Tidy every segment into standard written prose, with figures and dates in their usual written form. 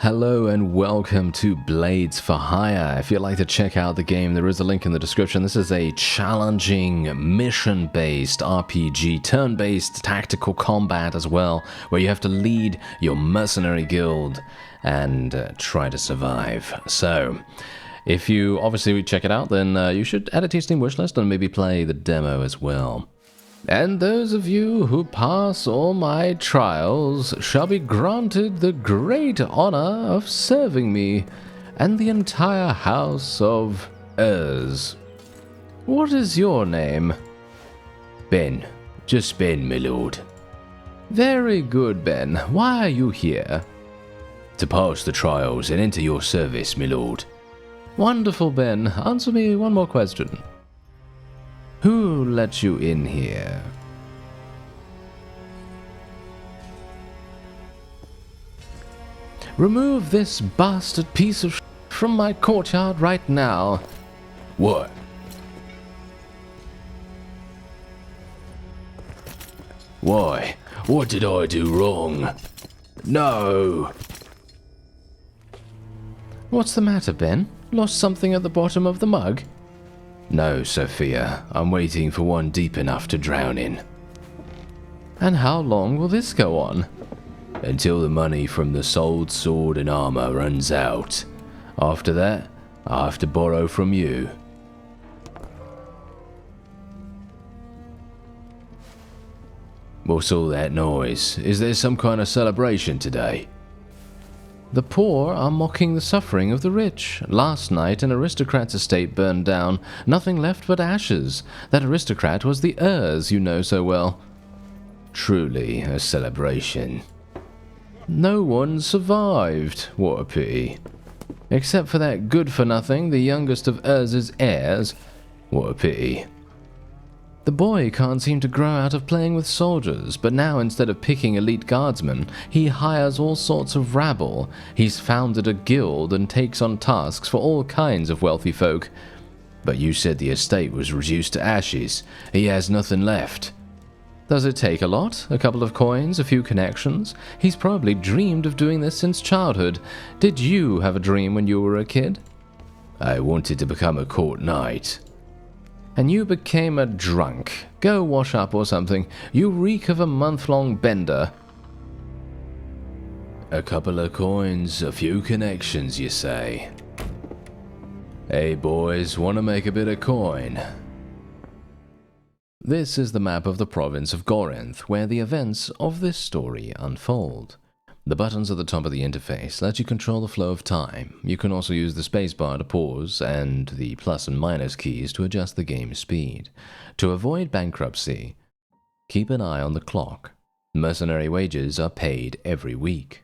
Hello and welcome to Blades for Hire. If you'd like to check out the game, there is a link in the description. This is a challenging, mission-based RPG, turn-based tactical combat as well, where you have to lead your mercenary guild and try to survive. So, if you obviously check it out, then you should add it to your Steam wishlist and maybe play the demo as well. And those of you who pass all my trials shall be granted the great honor of serving me and the entire house of Urs. What is your name? Ben. Just Ben, my lord. Very good, Ben. Why are you here? To pass the trials and enter your service, my lord. Wonderful, Ben. Answer me one more question. Who let you in here? Remove this bastard piece of from my courtyard right now. What? Why? What did I do wrong? No! What's the matter, Ben? Lost something at the bottom of the mug? No, Sophia. I'm waiting for one deep enough to drown in. And how long will this go on? Until the money from the sold sword and armor runs out. After that, I'll have to borrow from you. What's all that noise? Is there some kind of celebration today? The poor are mocking the suffering of the rich. Last night, an aristocrat's estate burned down. Nothing left but ashes. That aristocrat was the Urs you know so well. Truly a celebration. No one survived. What a pity. Except for that good-for-nothing, the youngest of Urs's heirs. What a pity. The boy can't seem to grow out of playing with soldiers, but now instead of picking elite guardsmen, he hires all sorts of rabble. He's founded a guild and takes on tasks for all kinds of wealthy folk. But you said the estate was reduced to ashes. He has nothing left. Does it take a lot? A couple of coins, a few connections? He's probably dreamed of doing this since childhood. Did you have a dream when you were a kid? I wanted to become a court knight. And you became a drunk. Go wash up or something. You reek of a month-long bender. A couple of coins, a few connections, you say? Hey boys, wanna make a bit of coin? This is the map of the province of Gorinth, where the events of this story unfold. The buttons at the top of the interface let you control the flow of time. You can also use the spacebar to pause and the plus and minus keys to adjust the game's speed. To avoid bankruptcy, keep an eye on the clock. Mercenary wages are paid every week.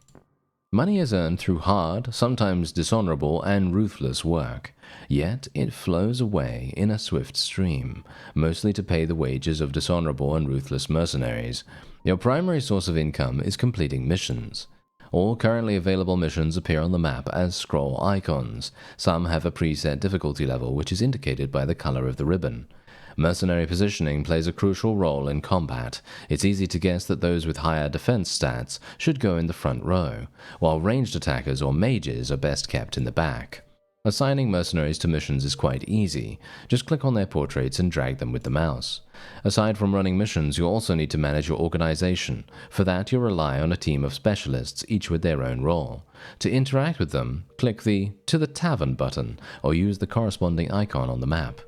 Money is earned through hard, sometimes dishonorable and ruthless work, yet it flows away in a swift stream, mostly to pay the wages of dishonorable and ruthless mercenaries. Your primary source of income is completing missions. All currently available missions appear on the map as scroll icons. Some have a preset difficulty level, which is indicated by the color of the ribbon. Mercenary positioning plays a crucial role in combat. It's easy to guess that those with higher defense stats should go in the front row, while ranged attackers or mages are best kept in the back. Assigning mercenaries to missions is quite easy. Just click on their portraits and drag them with the mouse. Aside from running missions, you also need to manage your organization. For that, you rely on a team of specialists, each with their own role. To interact with them, click the To the Tavern button, or use the corresponding icon on the map.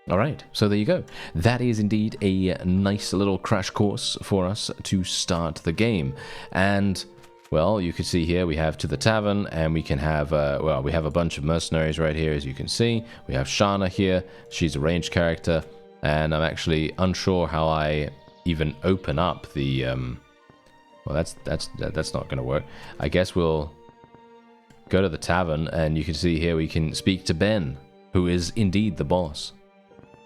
Alright, so there you go. That is indeed a nice little crash course for us to start the game. And well, you can see here we have To the Tavern, and we can have, we have a bunch of mercenaries right here, as you can see. We have Shana here. She's a ranged character, and I'm actually unsure how I even open up the, well, that's not going to work. I guess we'll go to the tavern, and you can see here we can speak to Ben, who is indeed the boss.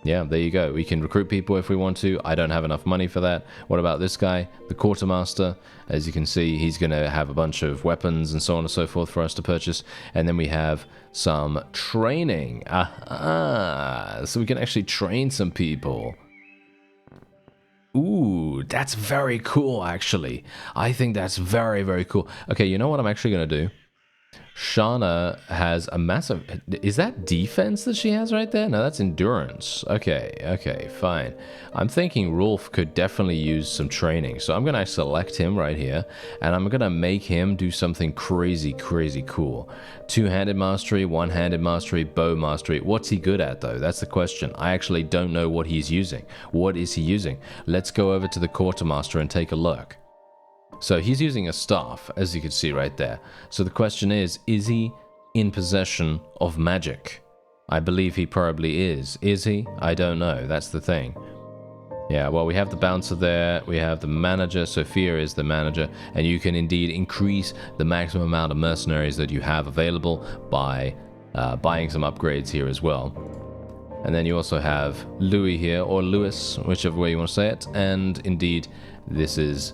Yeah, there you go. We can recruit people if we want to. I don't have enough money for that. What about this guy, the quartermaster? As you can see, he's going to have a bunch of weapons and so on and so forth for us to purchase. And then we have some training. So we can actually train some people. Ooh, that's very cool, actually. I think that's very, very cool. Okay, you know what I'm actually going to do? Shauna has a massive... Is that defense that she has right there? No, that's endurance. Okay, fine. I'm thinking Rolf could definitely use some training. So I'm going to select him right here. And I'm going to make him do something crazy cool. Two-handed mastery, one-handed mastery, bow mastery. What's he good at, though? That's the question. I actually don't know what he's using. What is he using? Let's go over to the quartermaster and take a look. So he's using a staff, as you can see right there. So the question is he in possession of magic? I believe he probably is. Is he? I don't know. That's the thing. Yeah, well, we have the bouncer there. We have the manager. Sophia is the manager. And you can indeed increase the maximum amount of mercenaries that you have available by buying some upgrades here as well. And then you also have Louis here, or Lewis, whichever way you want to say it. And indeed, this is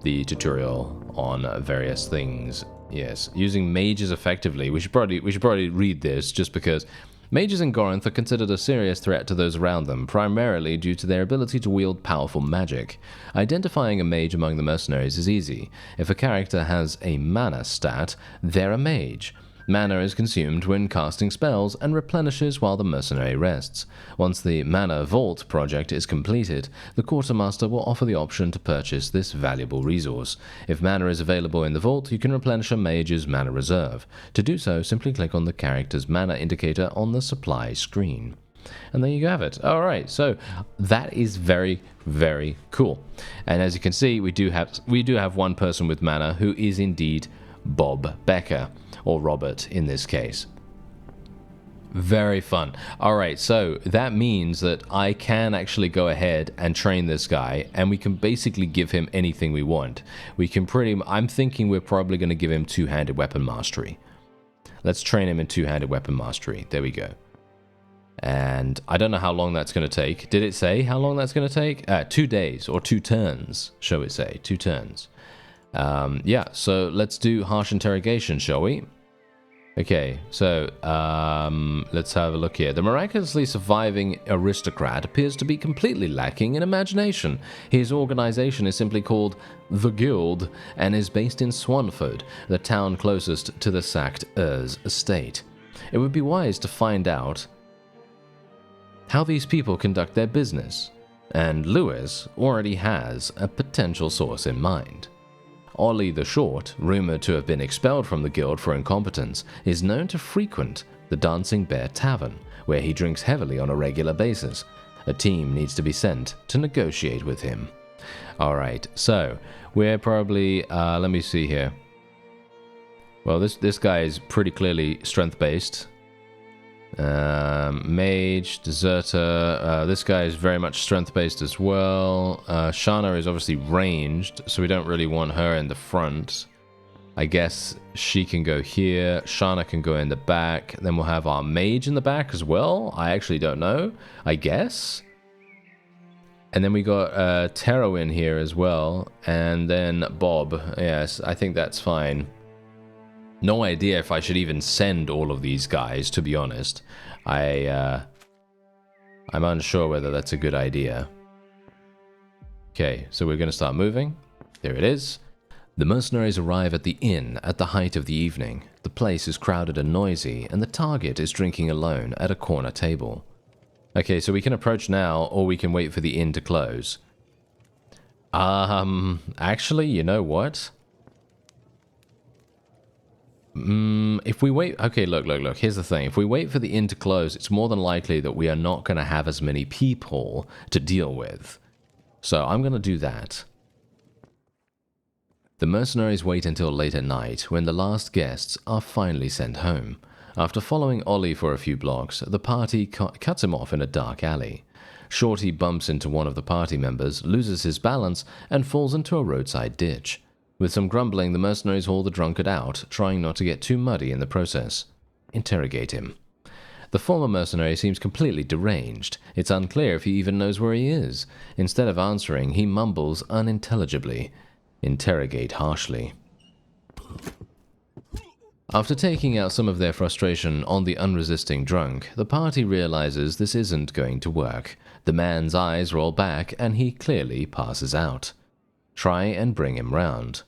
the tutorial on various things. Yes, using mages effectively. We should probably read this, just because mages in Gorinth are considered a serious threat to those around them, primarily due to their ability to wield powerful magic. Identifying a mage among the mercenaries is easy. If a character has a mana stat, they're a mage. Mana is consumed when casting spells and replenishes while the mercenary rests. Once the Mana Vault project is completed, the quartermaster will offer the option to purchase this valuable resource. If mana is available in the vault, you can replenish a mage's mana reserve. To do so, simply click on the character's mana indicator on the supply screen. And there you have it. Alright, so that is very cool. And as you can see, we do have one person with mana who is indeed Bob Becker. Or Robert in this case. Very fun. Alright, so that means that I can actually go ahead and train this guy, and we can basically give him anything we want. I'm thinking we're probably going to give him two-handed weapon mastery. Let's train him in two-handed weapon mastery. There we go. And I don't know how long that's going to take. Did it say how long that's going to take? 2 days, or 2 turns, shall we say. 2 turns. Yeah, so let's do harsh interrogation, shall we? Okay, so let's have a look here. The miraculously surviving aristocrat appears to be completely lacking in imagination. His organization is simply called The Guild and is based in Swanford, the town closest to the sacked Urs estate. It would be wise to find out how these people conduct their business, and Lewis already has a potential source in mind. Ollie the Short, rumored to have been expelled from the guild for incompetence, is known to frequent the Dancing Bear Tavern, where he drinks heavily on a regular basis. A team needs to be sent to negotiate with him. Alright, so we're probably, let me see here. Well, this guy is pretty clearly strength-based. Mage, Deserter, this guy is very much strength-based as well. Shana is obviously ranged, so we don't really want her in the front. I guess she can go here, Shana can go in the back, then we'll have our mage in the back as well. I actually don't know, I guess. And then we got Taro in here as well, and then Bob. Yes, I think that's fine. No idea if I should even send all of these guys, to be honest. I'm unsure whether that's a good idea. Okay, so we're going to start moving. There it is. The mercenaries arrive at the inn at the height of the evening. The place is crowded and noisy, and the target is drinking alone at a corner table. Okay, so we can approach now, or we can wait for the inn to close. Actually, you know what? If we wait... Okay, look. Here's the thing. If we wait for the inn to close, it's more than likely that we are not going to have as many people to deal with. So I'm going to do that. The mercenaries wait until late at night, when the last guests are finally sent home. After following Ollie for a few blocks, the party cuts him off in a dark alley. Shorty bumps into one of the party members, loses his balance, and falls into a roadside ditch. With some grumbling, the mercenaries haul the drunkard out, trying not to get too muddy in the process. Interrogate him. The former mercenary seems completely deranged. It's unclear if he even knows where he is. Instead of answering, he mumbles unintelligibly. Interrogate harshly. After taking out some of their frustration on the unresisting drunk, the party realizes this isn't going to work. The man's eyes roll back, and he clearly passes out. Try and bring him round.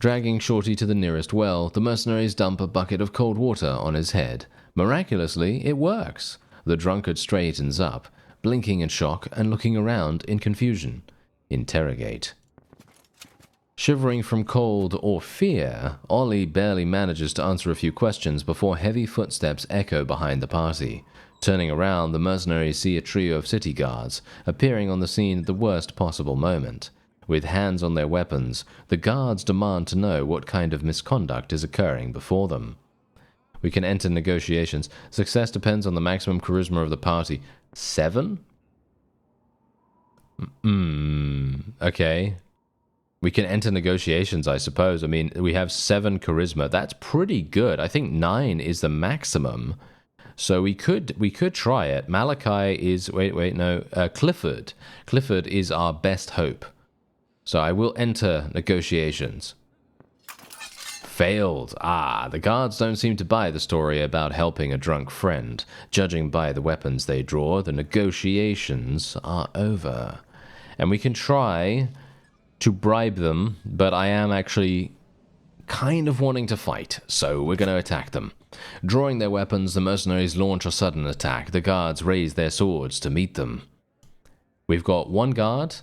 Dragging Shorty to the nearest well, the mercenaries dump a bucket of cold water on his head. Miraculously, it works. The drunkard straightens up, blinking in shock and looking around in confusion. Interrogate. Shivering from cold or fear, Ollie barely manages to answer a few questions before heavy footsteps echo behind the party. Turning around, the mercenaries see a trio of city guards, appearing on the scene at the worst possible moment. With hands on their weapons, the guards demand to know what kind of misconduct is occurring before them. We can enter negotiations. Success depends on the maximum charisma of the party. 7? Okay. We can enter negotiations, I suppose. I mean, we have 7 charisma. That's pretty good. I think 9 is the maximum. So we could try it. Malachi is... Clifford. Clifford is our best hope. So I will enter negotiations. Failed. The guards don't seem to buy the story about helping a drunk friend. Judging by the weapons they draw, the negotiations are over. And we can try to bribe them, but I am actually kind of wanting to fight, so we're going to attack them. Drawing their weapons, the mercenaries launch a sudden attack. The guards raise their swords to meet them. We've got one guard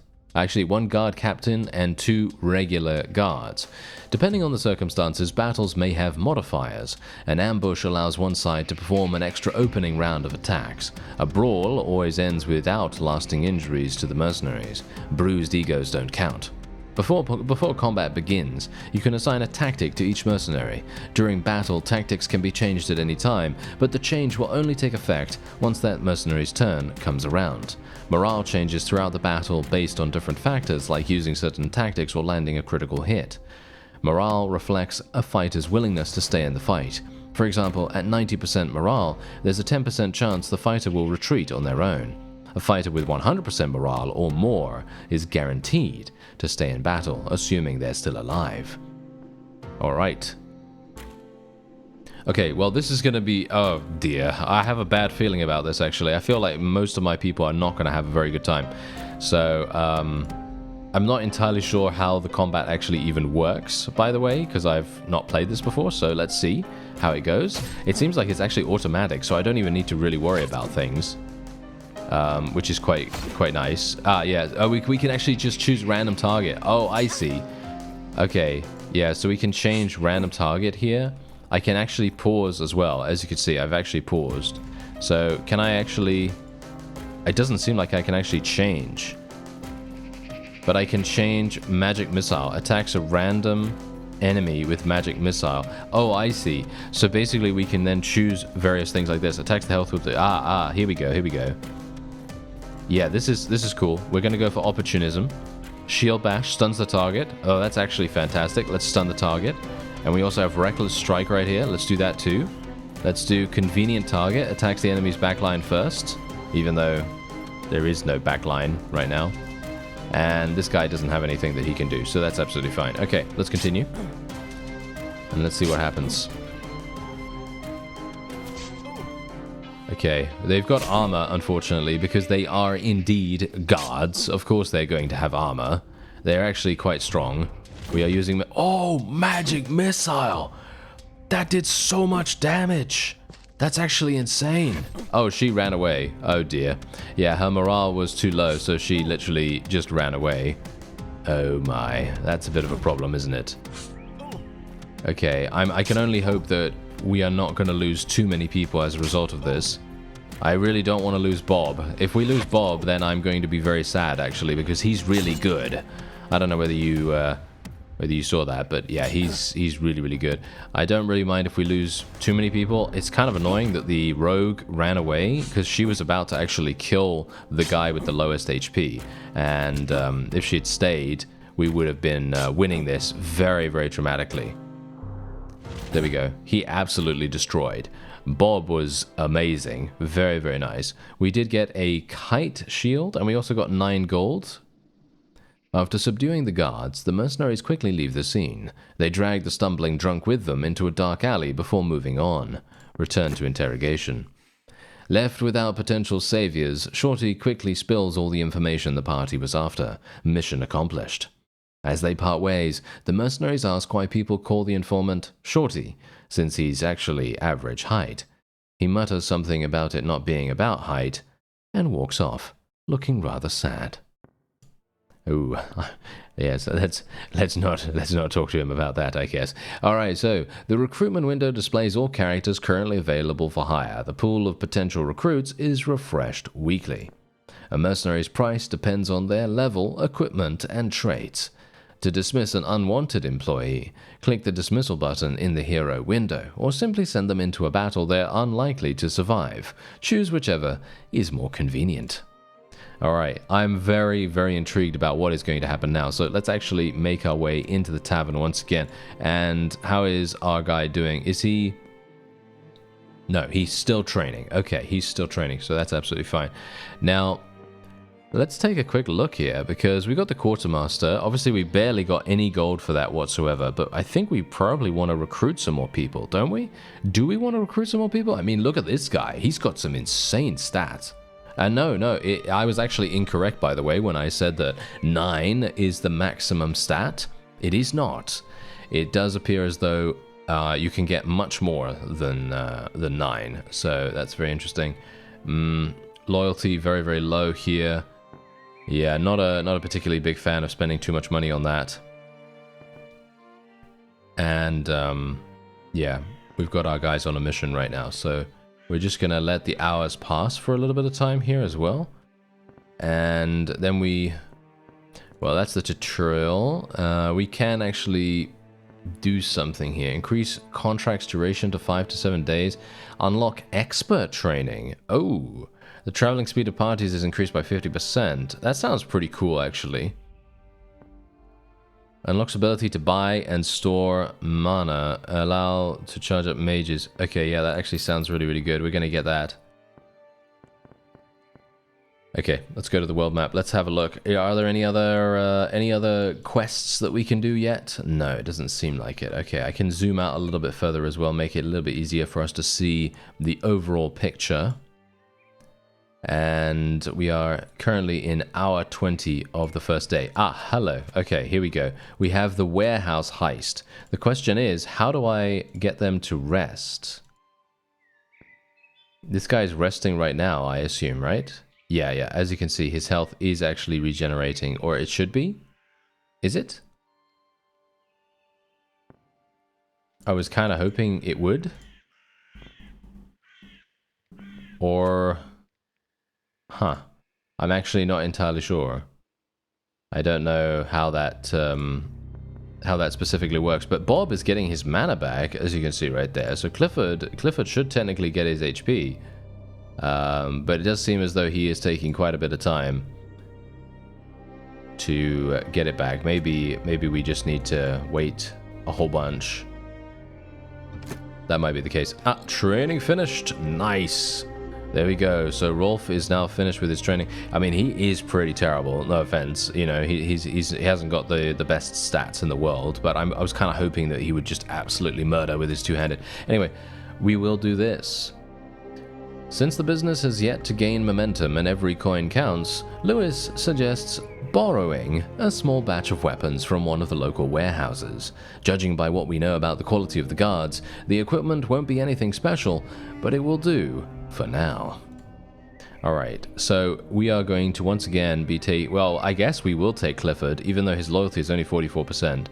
captain and 2 regular guards. Depending on the circumstances, battles may have modifiers. An ambush allows one side to perform an extra opening round of attacks. A brawl always ends without lasting injuries to the mercenaries. Bruised egos don't count. Before combat begins, you can assign a tactic to each mercenary. During battle, tactics can be changed at any time, but the change will only take effect once that mercenary's turn comes around. Morale changes throughout the battle based on different factors like using certain tactics or landing a critical hit. Morale reflects a fighter's willingness to stay in the fight. For example, at 90% morale, there's a 10% chance the fighter will retreat on their own. A fighter with 100% morale or more is guaranteed to stay in battle, assuming they're still alive. Alright. Okay, well this is going to be... oh dear, I have a bad feeling about this actually. I feel like most of my people are not going to have a very good time. So, I'm not entirely sure how the combat actually even works, by the way, because I've not played this before, so let's see how it goes. It seems like it's actually automatic, so I don't even need to really worry about things. Which is quite nice. We can actually just choose random target. Oh, I see. Okay, yeah, so we can change random target here. I can actually pause as well. As you can see, I've actually paused. So, can I actually... it doesn't seem like I can actually change. But I can change magic missile. Attacks a random enemy with magic missile. Oh, I see. So basically we can then choose various things like this. Attacks the health with the... here we go. Yeah, this is cool. We're going to go for opportunism. Shield bash stuns the target. Oh, that's actually fantastic. Let's stun the target. And we also have reckless strike right here. Let's do that too. Let's do convenient target. Attacks the enemy's backline first, even though there is no backline right now. And this guy doesn't have anything that he can do, so that's absolutely fine. Okay, let's continue. And let's see what happens. Okay, they've got armor, unfortunately, because they are indeed guards. Of course they're going to have armor. They're actually quite strong. We are using... oh, magic missile! That did so much damage! That's actually insane. Oh, she ran away. Oh dear. Yeah, her morale was too low, so she literally just ran away. Oh my, that's a bit of a problem, isn't it? Okay, I can only hope that we are not going to lose too many people as a result of this. I really don't want to lose Bob. If we lose Bob, then I'm going to be very sad, actually, because he's really good. I don't know whether you saw that, but yeah, he's really, really good. I don't really mind if we lose too many people. It's kind of annoying that the rogue ran away, because she was about to actually kill the guy with the lowest HP. And if she'd stayed, we would have been winning this very, very dramatically. There we go. He absolutely destroyed. Bob was amazing. Very, very nice. We did get a kite shield, and we also got 9 gold. After subduing the guards, the mercenaries quickly leave the scene. They drag the stumbling drunk with them into a dark alley before moving on. Return to interrogation. Left without potential saviors, Shorty quickly spills all the information the party was after. Mission accomplished. As they part ways, the mercenaries ask why people call the informant Shorty, since he's actually average height. He mutters something about it not being about height, and walks off, looking rather sad. Ooh, yes, let's not talk to him about that, I guess. Alright, so, the recruitment window displays all characters currently available for hire. The pool of potential recruits is refreshed weekly. A mercenary's price depends on their level, equipment, and traits. To dismiss an unwanted employee, click the dismissal button in the hero window, or simply send them into a battle they're unlikely to survive. Choose whichever is more convenient. Alright, I'm very, very intrigued about what is going to happen now, so let's actually make our way into the tavern once again. And how is our guy doing? Is he... No, he's still training. Okay, he's still training, so that's absolutely fine. Now, let's take a quick look here, because we got the quartermaster. Obviously, we barely got any gold for that whatsoever, but I think we probably want to recruit some more people, don't we? Do we want to recruit some more people? I mean, look at this guy. He's got some insane stats. No, I was actually incorrect, by the way, when I said that 9 is the maximum stat. It is not. It does appear as though you can get much more than 9, so that's very interesting. Loyalty, very, very low here. Yeah, not a particularly big fan of spending too much money on that. And, yeah, we've got our guys on a mission right now, so... We're just going to let the hours pass for a little bit of time here as well. And then well, that's the tutorial. We can actually do something here. Increase contracts duration to 5 to 7 days. Unlock expert training. Oh, the traveling speed of parties is increased by 50%. That sounds pretty cool, actually. Unlocks ability to buy and store mana. Allow to charge up mages. Okay, yeah, that actually sounds really, really good. We're going to get that. Okay, let's go to the world map. Let's have a look. Are there any other quests that we can do yet? No, it doesn't seem like it. Okay, I can zoom out a little bit further as well, make it a little bit easier for us to see the overall picture. And we are currently in hour 20 of the first day. Ah, hello. Okay, here we go. We have the warehouse heist. The question is, how do I get them to rest? This guy's resting right now, I assume, right? Yeah. As you can see, his health is actually regenerating, or it should be. Is it? I was kind of hoping it would. Or... Huh. I'm actually not entirely sure. I don't know how that specifically works, but Bob is getting his mana back, as you can see right there. So Clifford should technically get his HP, but it does seem as though he is taking quite a bit of time to get it back. Maybe we just need to wait a whole bunch. That might be the case. Ah, training finished. Nice. There we go. So Rolf is now finished with his training. I mean, he is pretty terrible. No offense. You know, he hasn't got the best stats in the world, but I was kind of hoping that he would just absolutely murder with his two-handed. Anyway, we will do this. Since the business has yet to gain momentum and every coin counts, Lewis suggests borrowing a small batch of weapons from one of the local warehouses. Judging by what we know about the quality of the guards, the equipment won't be anything special, but it will do for now. Alright, so we are going to once again be well, I guess we will take Clifford, even though his loyalty is only 44%.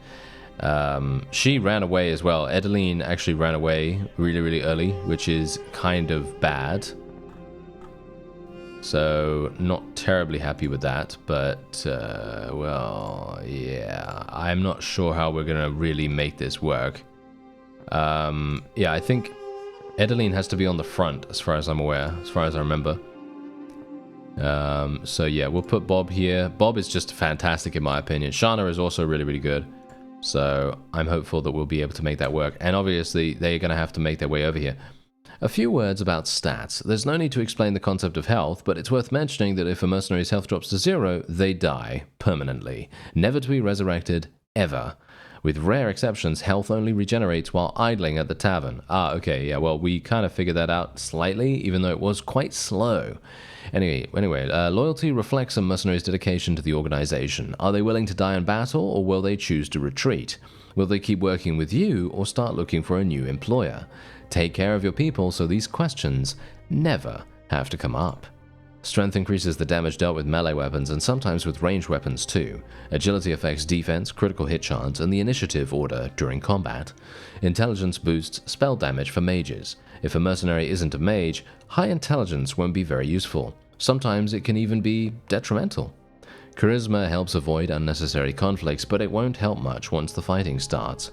She ran away as well. Edeline actually ran away really, really early, which is kind of bad. So, not terribly happy with that, but, well, yeah, I'm not sure how we're going to really make this work. Yeah, I think Edeline has to be on the front, as far as I'm aware, as far as I remember. So yeah, we'll put Bob here. Bob is just fantastic in my opinion. Shana is also really, really good. So I'm hopeful that we'll be able to make that work. And obviously, they're going to have to make their way over here. A few words about stats. There's no need to explain the concept of health, but it's worth mentioning that if a mercenary's health drops to 0, they die permanently, never to be resurrected, ever. With rare exceptions, health only regenerates while idling at the tavern. Ah, okay, yeah, well, we kind of figured that out slightly, even though it was quite slow. Anyway, loyalty reflects a mercenary's dedication to the organization. Are they willing to die in battle, or will they choose to retreat? Will they keep working with you, or start looking for a new employer? Take care of your people so these questions never have to come up. Strength increases the damage dealt with melee weapons and sometimes with ranged weapons too. Agility affects defense, critical hit chance, and the initiative order during combat. Intelligence boosts spell damage for mages. If a mercenary isn't a mage, high intelligence won't be very useful. Sometimes it can even be detrimental. Charisma helps avoid unnecessary conflicts, but it won't help much once the fighting starts.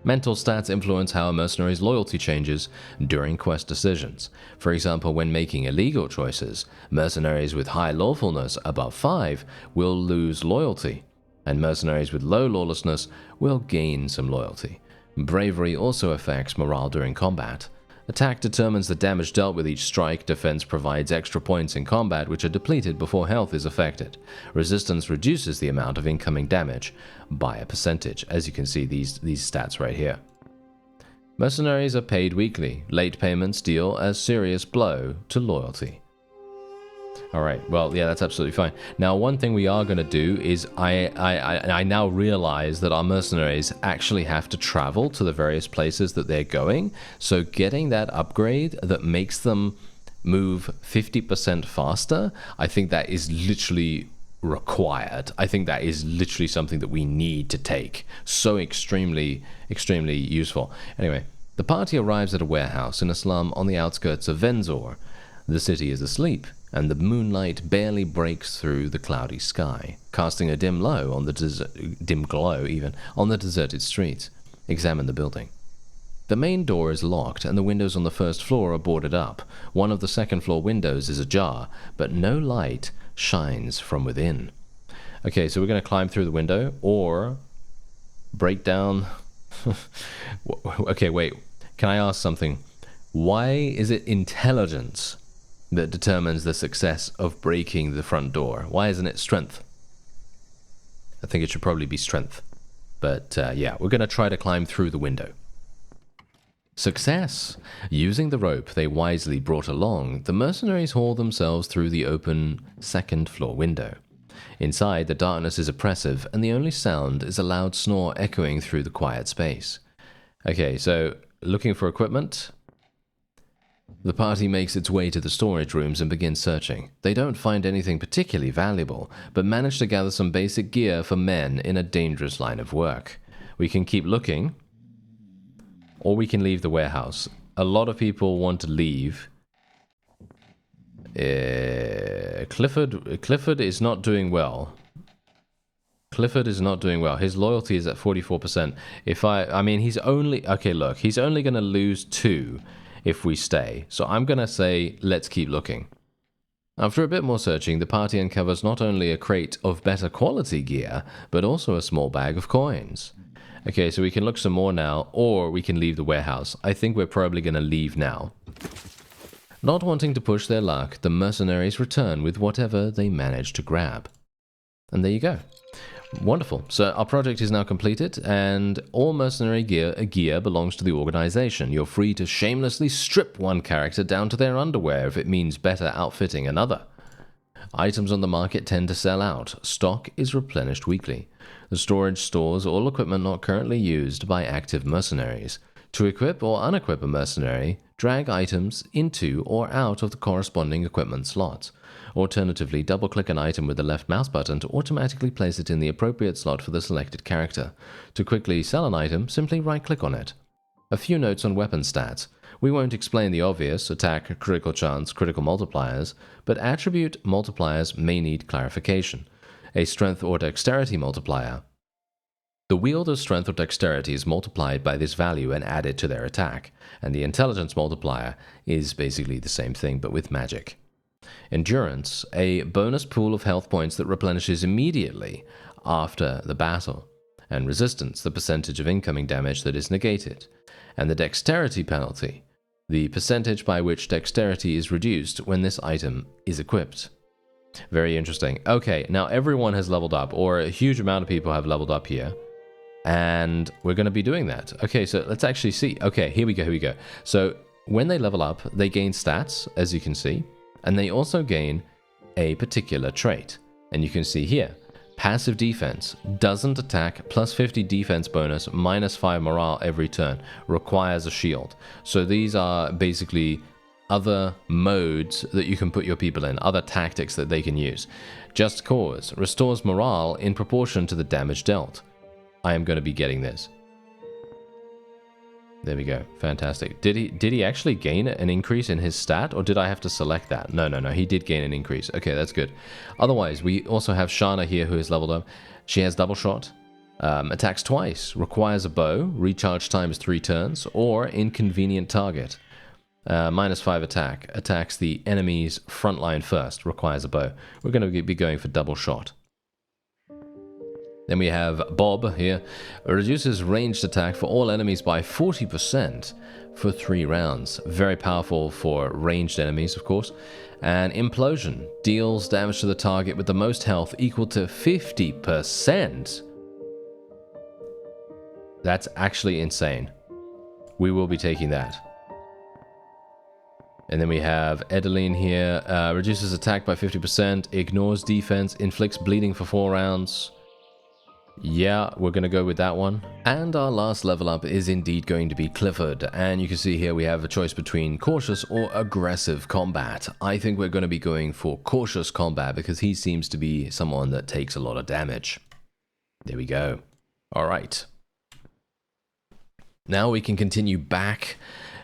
Mental stats influence how a mercenary's loyalty changes during quest decisions. For example, when making illegal choices, mercenaries with high lawfulness above 5 will lose loyalty, and mercenaries with low lawlessness will gain some loyalty. Bravery also affects morale during combat. Attack determines the damage dealt with each strike. Defense provides extra points in combat which are depleted before health is affected. Resistance reduces the amount of incoming damage by a percentage, as you can see these stats right here. Mercenaries are paid weekly. Late payments deal a serious blow to loyalty. Alright, well, yeah, that's absolutely fine. Now, one thing we are going to do is I now realize that our mercenaries actually have to travel to the various places that they're going. So getting that upgrade that makes them move 50% faster, I think that is literally required. I think that is literally something that we need to take. So extremely useful. Anyway, the party arrives at a warehouse in a slum on the outskirts of Venzor. The city is asleep, and the moonlight barely breaks through the cloudy sky, casting a dim glow on the deserted streets. Examine the building. The main door is locked, and the windows on the first floor are boarded up. One of the second floor windows is ajar, but no light shines from within. Okay, so we're going to climb through the window, or break down... Okay, wait. Can I ask something? Why is it intelligence that determines the success of breaking the front door? Why isn't it strength? I think it should probably be strength. But yeah, we're going to try to climb through the window. Success! Using the rope they wisely brought along, the mercenaries haul themselves through the open second floor window. Inside, the darkness is oppressive, and the only sound is a loud snore echoing through the quiet space. Okay, so looking for equipment. The party makes its way to the storage rooms and begins searching. They don't find anything particularly valuable, but manage to gather some basic gear for men in a dangerous line of work. We can keep looking, or we can leave the warehouse. A lot of people want to leave. Clifford is not doing well. Clifford is not doing well. His loyalty is at 44%. I mean, he's only... Okay, look, he's only going to lose 2 if we stay. So I'm going to say, let's keep looking. After a bit more searching, the party uncovers not only a crate of better quality gear, but also a small bag of coins. Okay, so we can look some more now, or we can leave the warehouse. I think we're probably going to leave now. Not wanting to push their luck, the mercenaries return with whatever they manage to grab. And there you go. Wonderful. So our project is now completed, and all mercenary gear belongs to the organization. You're free to shamelessly strip one character down to their underwear if it means better outfitting another. Items on the market tend to sell out. Stock is replenished weekly. The storage stores all equipment not currently used by active mercenaries. To equip or unequip a mercenary, drag items into or out of the corresponding equipment slots. Alternatively, double-click an item with the left mouse button to automatically place it in the appropriate slot for the selected character. To quickly sell an item, simply right-click on it. A few notes on weapon stats. We won't explain the obvious, attack, critical chance, critical multipliers, but attribute multipliers may need clarification. A strength or dexterity multiplier. The wielder's strength or dexterity is multiplied by this value and added to their attack, and the intelligence multiplier is basically the same thing but with magic. Endurance, a bonus pool of health points that replenishes immediately after the battle, and resistance, the percentage of incoming damage that is negated, and the dexterity penalty, the percentage by which dexterity is reduced when this item is equipped. Very interesting. Okay, now everyone has leveled up, or a huge amount of people have leveled up here. And we're going to be doing that. Okay, so let's actually see. Okay, here we go. So when they level up, they gain stats, as you can see, and they also gain a particular trait. And you can see here, passive defense, doesn't attack, plus 50 defense bonus, minus 5 morale every turn, requires a shield. So these are basically other modes that you can put your people in, other tactics that they can use. Just Cause restores morale in proportion to the damage dealt. I am going to be getting this. There we go. Fantastic. Did he actually gain an increase in his stat, or did I have to select that? No. He did gain an increase. Okay, that's good. Otherwise, we also have Shana here who is leveled up. She has double shot, attacks twice, requires a bow, recharge time is 3 turns, or inconvenient target. Minus 5 attack, attacks the enemy's front line first, requires a bow. We're going to be going for double shot. Then we have Bob here, reduces ranged attack for all enemies by 40% for 3 rounds. Very powerful for ranged enemies, of course. And Implosion deals damage to the target with the most health equal to 50%. That's actually insane. We will be taking that. And then we have Edeline here, reduces attack by 50%, ignores defense, inflicts bleeding for 4 rounds. Yeah, we're going to go with that one. And our last level up is indeed going to be Clifford. And you can see here we have a choice between cautious or aggressive combat. I think we're going to be going for cautious combat because he seems to be someone that takes a lot of damage. There we go. All right. Now we can continue back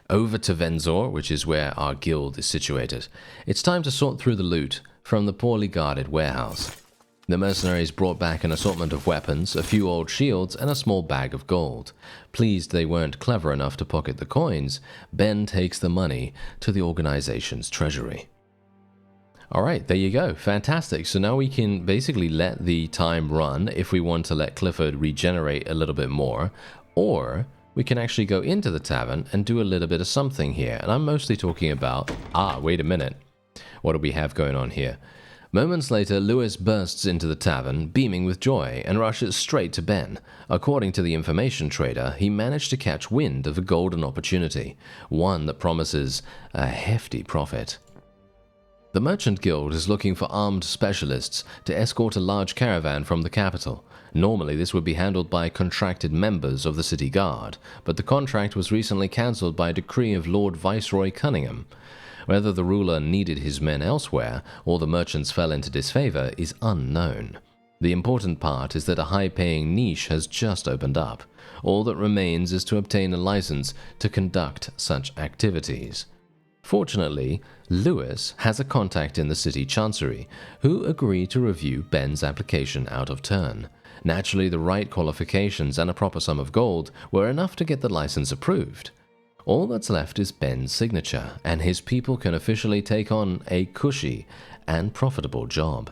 over to Venzor, which is where our guild is situated. It's time to sort through the loot from the poorly guarded warehouse. The mercenaries brought back an assortment of weapons, a few old shields, and a small bag of gold. Pleased they weren't clever enough to pocket the coins, Ben takes the money to the organization's treasury. Alright, there you go. Fantastic. So now we can basically let the time run if we want to let Clifford regenerate a little bit more, or we can actually go into the tavern and do a little bit of something here. And I'm mostly talking about... wait a minute. What do we have going on here? Moments later, Lewis bursts into the tavern, beaming with joy, and rushes straight to Ben. According to the information trader, he managed to catch wind of a golden opportunity, one that promises a hefty profit. The Merchant Guild is looking for armed specialists to escort a large caravan from the capital. Normally, this would be handled by contracted members of the city guard, but the contract was recently cancelled by a decree of Lord Viceroy Cunningham. Whether the ruler needed his men elsewhere, or the merchants fell into disfavor, is unknown. The important part is that a high-paying niche has just opened up. All that remains is to obtain a license to conduct such activities. Fortunately, Lewis has a contact in the city chancery, who agreed to review Ben's application out of turn. Naturally, the right qualifications and a proper sum of gold were enough to get the license approved. All that's left is Ben's signature, and his people can officially take on a cushy and profitable job.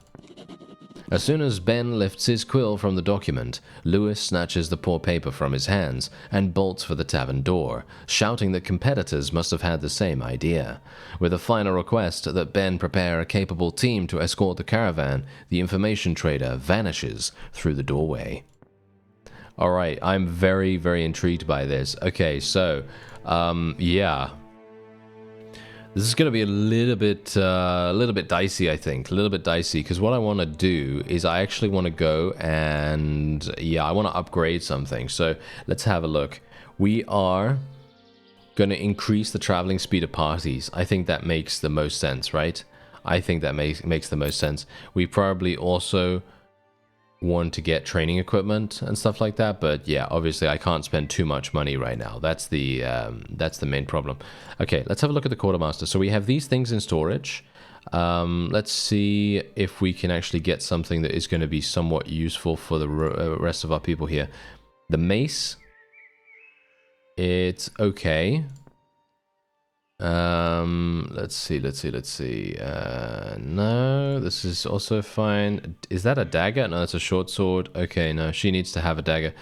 As soon as Ben lifts his quill from the document, Lewis snatches the poor paper from his hands and bolts for the tavern door, shouting that competitors must have had the same idea. With a final request that Ben prepare a capable team to escort the caravan, the information trader vanishes through the doorway. Alright, I'm very, very intrigued by this. Okay, so... yeah. This is going to be a little bit dicey, I think. A little bit dicey, because what I want to do is I actually want to go and, I want to upgrade something. So let's have a look. We are going to increase the traveling speed of parties. I think that makes the most sense, right? I think that makes the most sense. We probably also want to get training equipment and stuff like that, but yeah, obviously I can't spend too much money right now. That's the main problem. Okay, let's have a look at the quartermaster. So we have these things in storage. Let's see if we can actually get something that is going to be somewhat useful for the rest of our people here. The mace, it's okay. Let's see. No, this is also fine. Is that a dagger? No, it's a short sword. Okay, no, she needs to have a dagger.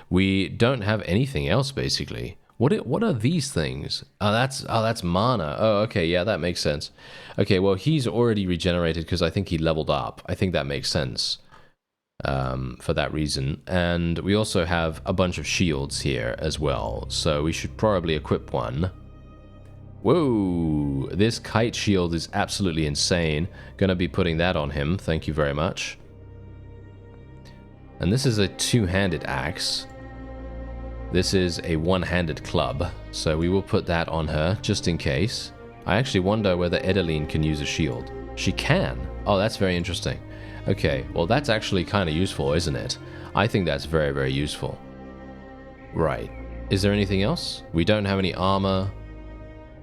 We don't have anything else, basically. What are these things? Oh, that's mana. Oh, okay, yeah, that makes sense. Okay, well, he's already regenerated because I think he leveled up. I think that makes sense. for that reason. And we also have a bunch of shields here as well, so we should probably equip one. Whoa, this kite shield is absolutely insane. Gonna be putting that on him, thank you very much. And this is a two-handed axe. This is a one-handed club, so we will put that on her just in case. I actually wonder whether Edeline can use a shield. She can. Oh, that's very interesting. Okay, well that's actually kind of useful, isn't it? I think that's very, very useful. Right. Is there anything else? We don't have any armor.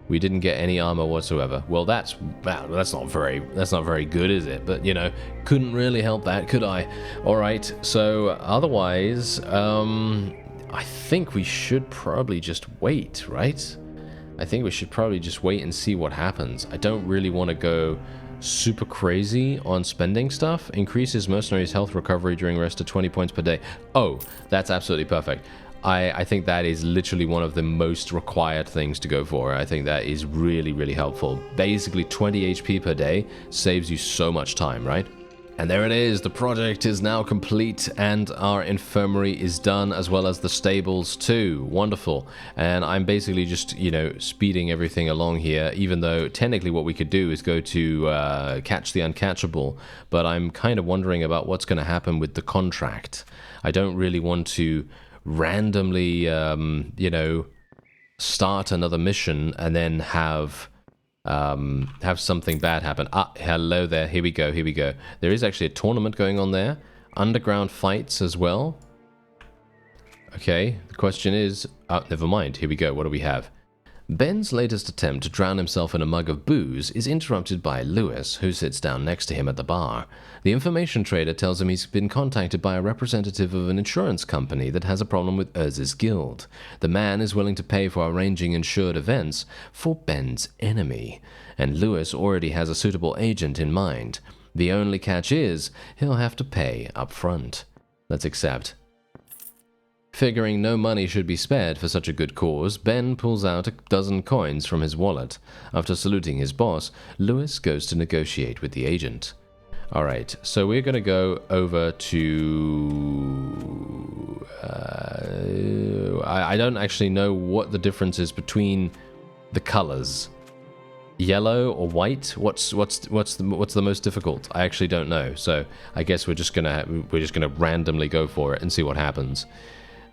We didn't get any armor whatsoever. Well, that's not very good, is it? But, you know, couldn't really help that, could I? All right. So, otherwise, I think we should probably just wait, right? I think we should probably just wait and see what happens. I don't really want to go super crazy on spending stuff. Increases mercenaries' health recovery during rest to 20 points per day. Oh, that's absolutely perfect. I think that is literally one of the most required things to go for. I think that is really, really helpful. Basically, 20 HP per day saves you so much time, right? And there it is. The project is now complete and our infirmary is done, as well as the stables too. Wonderful. And I'm basically just, you know, speeding everything along here, even though technically what we could do is go to catch the uncatchable. But I'm kind of wondering about what's going to happen with the contract. I don't really want to randomly, you know, start another mission and then have something bad happen. Ah, hello there. Here we go. Here we go. There is actually a tournament going on there. Underground fights as well. Okay, the question is... never mind. Here we go. What do we have? Ben's latest attempt to drown himself in a mug of booze is interrupted by Lewis, who sits down next to him at the bar. The information trader tells him he's been contacted by a representative of an insurance company that has a problem with Urz's guild. The man is willing to pay for arranging insured events for Ben's enemy, and Lewis already has a suitable agent in mind. The only catch is he'll have to pay up front. Let's accept. Figuring no money should be spared for such a good cause, Ben pulls out a dozen coins from his wallet. After saluting his boss, Lewis goes to negotiate with the agent. Alright, so we're going to go over to... I don't actually know what the difference is between the colors. Yellow or white? What's the most difficult? I actually don't know. So I guess we're just gonna randomly go for it and see what happens.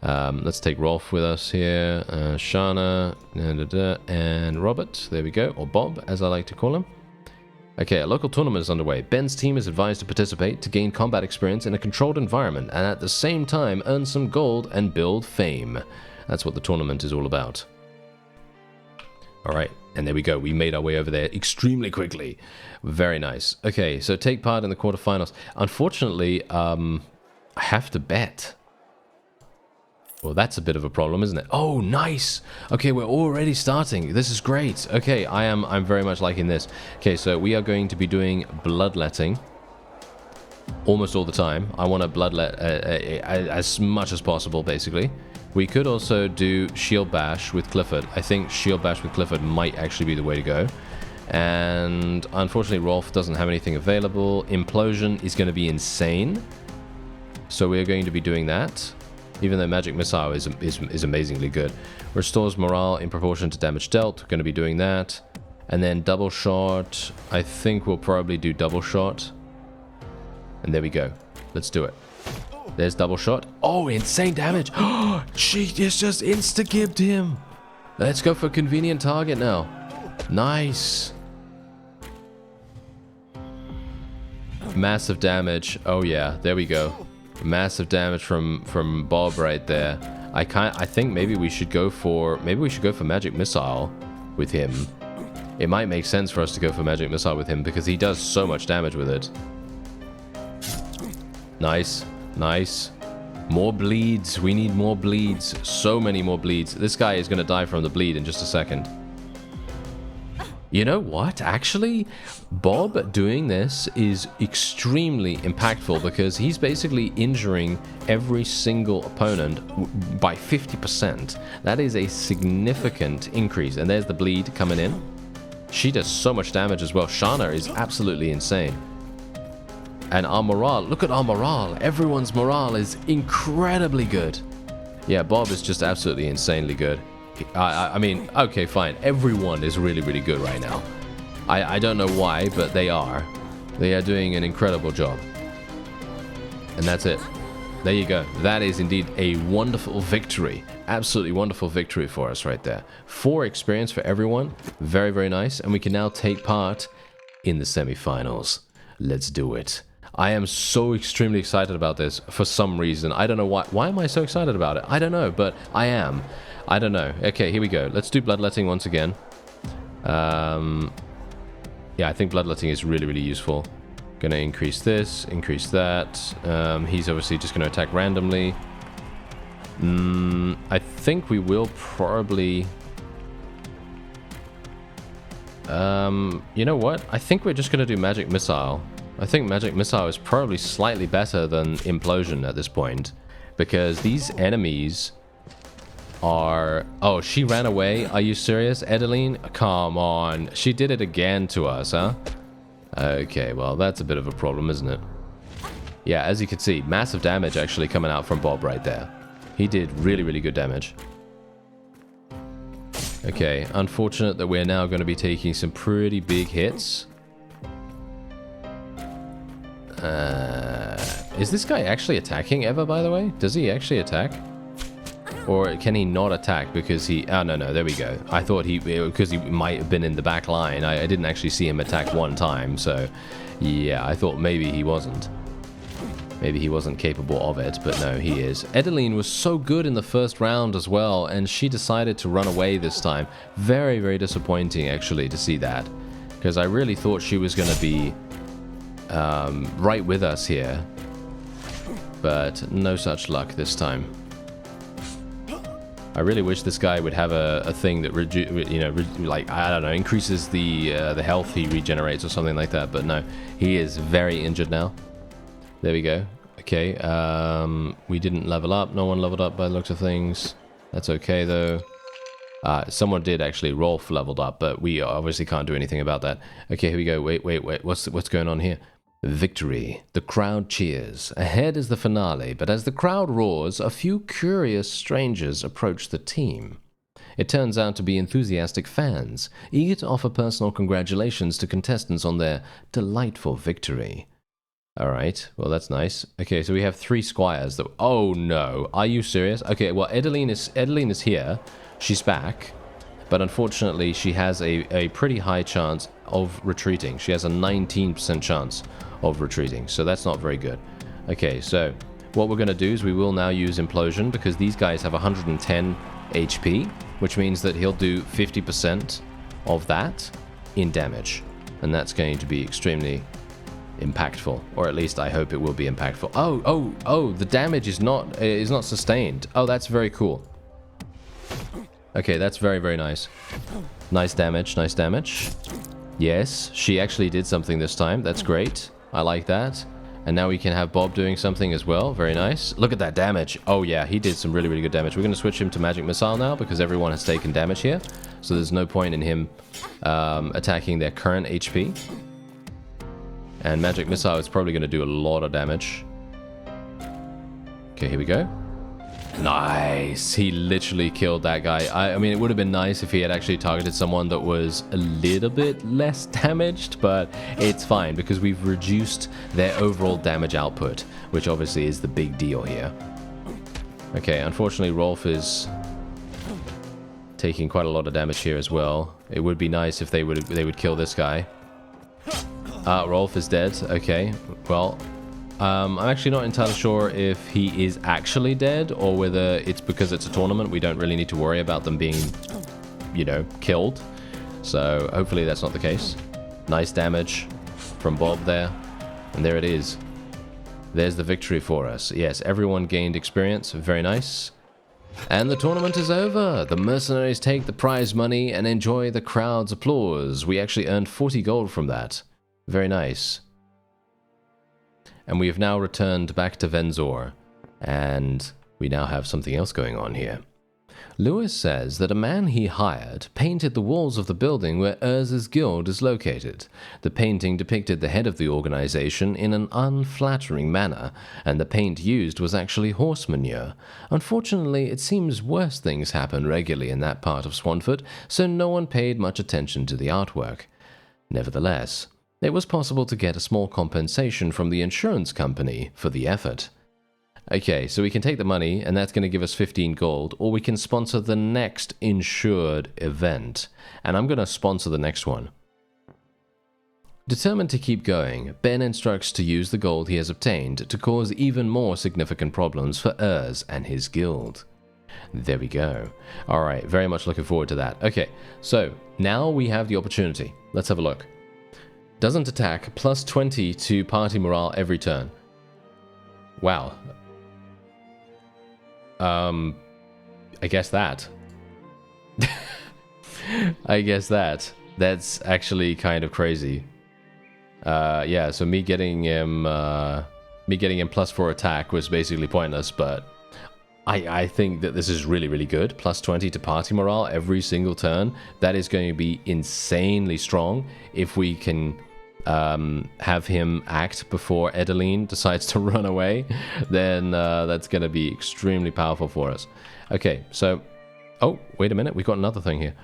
Let's take Rolf with us here, Shana, and Robert. There we go, or Bob, as I like to call him. Okay, a local tournament is underway. Ben's team is advised to participate to gain combat experience in a controlled environment and at the same time earn some gold and build fame. That's what the tournament is all about. Alright, and there we go. We made our way over there extremely quickly. Very nice. Okay, so take part in the quarterfinals. Unfortunately, I have to bet. Well, that's a bit of a problem, isn't it? Oh, nice. Okay, we're already starting. This is great. Okay, I'm very much liking this. Okay, so we are going to be doing bloodletting almost all the time. I want to bloodlet as much as possible, basically. We could also do Shield Bash with Clifford. I think Shield Bash with Clifford might actually be the way to go. And unfortunately, Rolf doesn't have anything available. Implosion is going to be insane. So we're going to be doing that. Even though Magic Missile is amazingly good. Restores morale in proportion to damage dealt. Going to be doing that. And then Double Shot. I think we'll probably do Double Shot. And there we go. Let's do it. There's Double Shot. Oh, insane damage. Oh, she just insta-gibbed him. Let's go for convenient target now. Nice. Massive damage. Oh yeah, there we go. Massive damage from Bob right there. I think maybe we should go for Magic Missile with him. It might make sense for us to go for Magic Missile with him because he does so much damage with it. Nice, nice. More bleeds. We need more bleeds. So many more bleeds. This guy is going to die from the bleed in just a second. You know what? Actually, Bob doing this is extremely impactful because he's basically injuring every single opponent by 50%. That is a significant increase. And there's the bleed coming in. She does so much damage as well. Shana is absolutely insane. And our morale, look at our morale. Everyone's morale is incredibly good. Yeah, Bob is just absolutely insanely good. I mean, okay, fine. Everyone is really, really good right now. I don't know why, but they are. They are doing an incredible job. And that's it. There you go. That is indeed a wonderful victory. Absolutely wonderful victory for us right there. 4 experience for everyone. Very, very nice. And we can now take part in the semifinals. Let's do it. I am so extremely excited about this for some reason. I don't know why. Why am I so excited about it? I don't know, but I am. I don't know. Okay, here we go. Let's do bloodletting once again. Yeah, I think bloodletting is really, really useful. Gonna increase this, increase that. He's obviously just gonna attack randomly. I think we will probably... you know what? I think we're just gonna do Magic Missile. I think Magic Missile is probably slightly better than Implosion at this point. Because these enemies are... Oh, she ran away? Are you serious, Edeline? Come on. She did it again to us, huh? Okay, well, that's a bit of a problem, isn't it? Yeah, as you can see, massive damage actually coming out from Bob right there. He did really, really good damage. Okay, unfortunate that we're now going to be taking some pretty big hits. Is this guy actually attacking ever, by the way? Does he actually attack? Or can he not attack because he... Oh, no, there we go. I thought he... Because he might have been in the back line. I didn't actually see him attack one time, so... Yeah, I thought maybe he wasn't. Maybe he wasn't capable of it, but no, he is. Edeline was so good in the first round as well, and she decided to run away this time. Very, very disappointing, actually, to see that. Because I really thought she was going to be right with us here. But no such luck this time. I really wish this guy would have a thing that like, I don't know, increases the health he regenerates or something like that. But no, he is very injured now. There we go. Okay, we didn't level up. No one leveled up by the looks of things. That's okay though. Someone did actually. Rolf leveled up, but we obviously can't do anything about that. Okay, here we go. Wait. What's going on here? Victory. The crowd cheers. Ahead is the finale, but as the crowd roars, a few curious strangers approach the team. It turns out to be enthusiastic fans, eager to offer personal congratulations to contestants on their delightful victory. Alright, well that's nice. Okay, so we have 3 squires that... Oh no, are you serious? Okay, well Edeline is here. She's back. But unfortunately, she has a pretty high chance of retreating. She has a 19% chance of retreating, so that's not very good. Okay, so what we're going to do is we will now use Implosion because these guys have 110 HP, which means that he'll do 50% of that in damage. And that's going to be extremely impactful, or at least I hope it will be impactful. Oh, the damage is not sustained. Oh, that's very cool. Okay, that's very, very nice. Nice damage, nice damage. Yes, she actually did something this time. That's great. I like that. And now we can have Bob doing something as well. Very nice. Look at that damage. Oh yeah, he did some really, really good damage. We're going to switch him to Magic Missile now because everyone has taken damage here. So there's no point in him attacking their current HP. And Magic Missile is probably going to do a lot of damage. Okay, here we go. Nice. He literally killed that guy. I mean, it would have been nice if he had actually targeted someone that was a little bit less damaged, but it's fine because we've reduced their overall damage output, which obviously is the big deal here. Okay, unfortunately, Rolf is taking quite a lot of damage here as well. It would be nice if they would kill this guy. Rolf is dead. Okay, well... I'm actually not entirely sure if he is actually dead or whether it's because it's a tournament. We don't really need to worry about them being, you know, killed. So hopefully that's not the case. Nice damage from Bob there. And there it is. There's the victory for us. Yes, everyone gained experience. Very nice. And the tournament is over. The mercenaries take the prize money and enjoy the crowd's applause. We actually earned 40 gold from that. Very nice. And we have now returned back to Venzor, and we now have something else going on here. Lewis says that a man he hired painted the walls of the building where Erz's guild is located. The painting depicted the head of the organization in an unflattering manner, and the paint used was actually horse manure. Unfortunately, it seems worse things happen regularly in that part of Swanford, so no one paid much attention to the artwork. Nevertheless, it was possible to get a small compensation from the insurance company for the effort. Okay, so we can take the money, and that's going to give us 15 gold, or we can sponsor the next insured event. And I'm going to sponsor the next one. Determined to keep going, Ben instructs to use the gold he has obtained to cause even more significant problems for Erz and his guild. There we go. Alright, very much looking forward to that. Okay, so now we have the opportunity. Let's have a look. Doesn't attack, plus 20 to party morale every turn. Wow. I guess that. I guess that. That's actually kind of crazy. Yeah, so me getting him plus 4 attack was basically pointless, but I think that this is really, really good. Plus 20 to party morale every single turn. That is going to be insanely strong if we can have him act before Edeline decides to run away, then that's going to be extremely powerful for us. Okay, so... Oh, wait a minute, we got another thing here.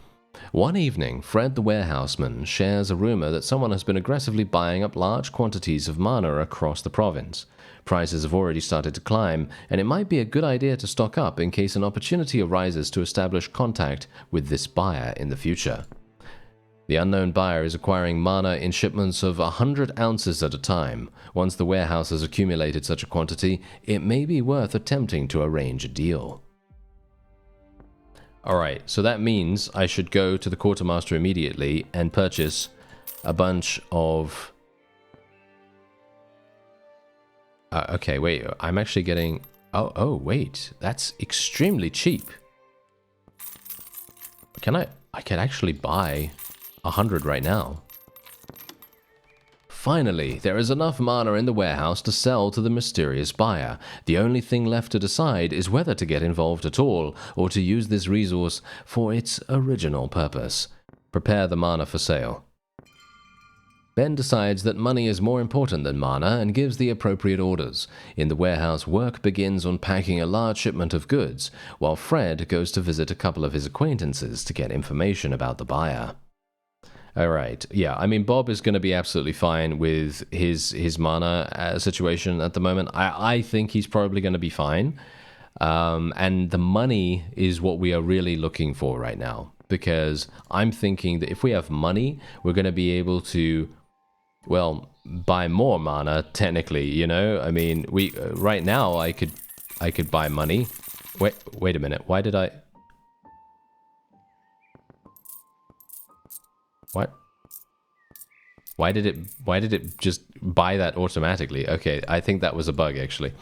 One evening, Fred the warehouseman shares a rumor that someone has been aggressively buying up large quantities of mana across the province. Prices have already started to climb, and it might be a good idea to stock up in case an opportunity arises to establish contact with this buyer in the future. The unknown buyer is acquiring mana in shipments of 100 ounces at a time. Once the warehouse has accumulated such a quantity, it may be worth attempting to arrange a deal. Alright, so that means I should go to the quartermaster immediately and purchase a bunch of... okay, wait, I'm actually getting... Oh, wait, that's extremely cheap. I can actually buy 100 right now. Finally, there is enough mana in the warehouse to sell to the mysterious buyer. The only thing left to decide is whether to get involved at all, or to use this resource for its original purpose. Prepare the mana for sale. Ben decides that money is more important than mana and gives the appropriate orders. In the warehouse, work begins on packing a large shipment of goods, while Fred goes to visit a couple of his acquaintances to get information about the buyer. Alright, yeah, I mean, Bob is going to be absolutely fine with his mana situation at the moment. I think he's probably going to be fine. And the money is what we are really looking for right now. Because I'm thinking that if we have money, we're going to be able to, well, buy more mana, technically, you know? I mean, right now, I could buy money. Wait a minute, why did I... What? Why did it just buy that automatically? Okay, I think that was a bug, actually.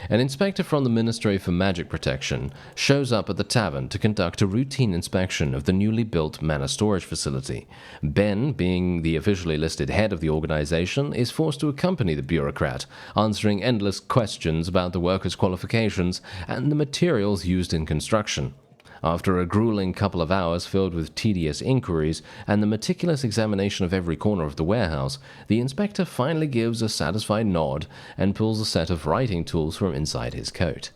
An inspector from the Ministry for Magic Protection shows up at the tavern to conduct a routine inspection of the newly built mana storage facility. Ben, being the officially listed head of the organization, is forced to accompany the bureaucrat, answering endless questions about the workers' qualifications and the materials used in construction. After a grueling couple of hours filled with tedious inquiries and the meticulous examination of every corner of the warehouse, the inspector finally gives a satisfied nod and pulls a set of writing tools from inside his coat.